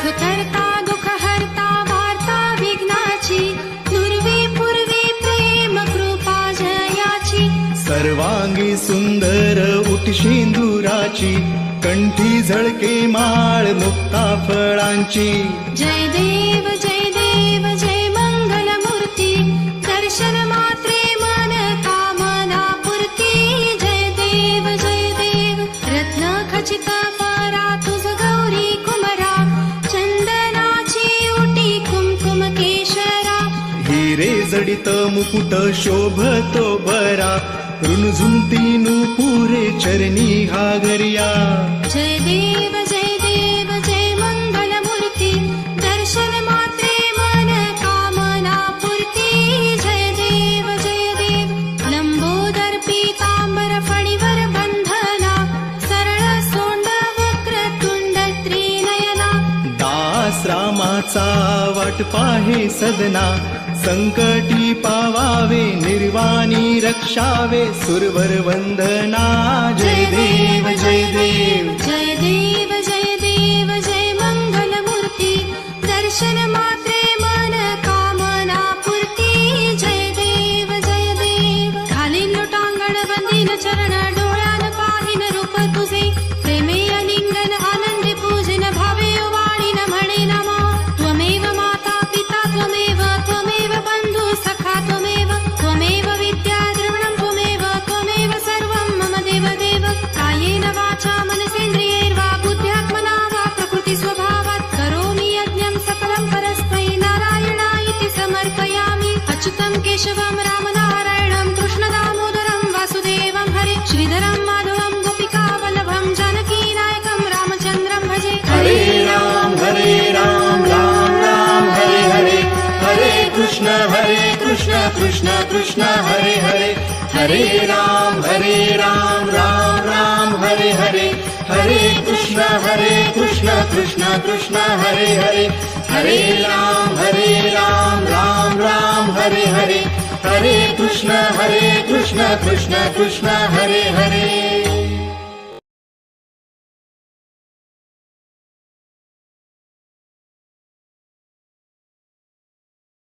सुखकर्ता दुःखहर्ता वार्ता विघ्नाची दुर्वी पूर्वी प्रेम कृपा जयाची सर्वांगी सुंदर उटशिंदुराची कंठी झळके माळ मुक्ता फळांची जय देव जय मंगल मूर्ती दर्शन मात्रे मन कामना पूर्ती जय देव रत्न खचित परा तुझ गौरी कुमरा चंदनाची उटी कुमकुम केशरा हिरे जडित मुकुट शोभतो बरा रुणझुंती नूपुरे चरणी घागरिया जय देव जय मंगल मूर्ती दर्शन मात्रे मन कामना पूर्ती जय देव लंबोदर पीतांबर फणीवर बंधना सरळ सोंड वक्र तुंड त्रिनयना दास रामाचा वाट पाहे सदना संकटी पावावे निर्वाणी रक्षावे सुरवर वंदना जय देव जय मंगल मूर्ती दर्शन मात्रे मन कामना पूर्ती जय देव घालीन लोटांगण वंदीन चरण डोळ्यान पाहिन रूप तुझे प्रेमे अलिंगन आनंदी पूजन भावे वाणीन म्हणे नमा त्वमेव माता पिता त्वमेव बंधु सखा त्वमेव विद्या द्रविणं त्वमेव सर्वं मम देव कायेन वाचा मनसेन्द्रियैर्वा बुद्ध्यात्मना वा प्रकृति स्वभावात् करोमि यज्ञं सकलं परस्मै नारायणायिति समर्पयामि अच्युतं केशवं रामनारायणं कृष्णदामोदरं वासुदेवं हरे श्रीधरं माधवं गोपिकावल्लभं जानकीनायकं रामचन्द्रं भजे हरे राम राम राम हरे हरे हरे कृष्ण कृष्ण कृष्ण हरे राम राम राम हरे हरे कृष्ण कृष्ण कृष्ण हरे हरे राम राम राम हरे हरे कृष्ण कृष्ण कृष्ण हरे हरे।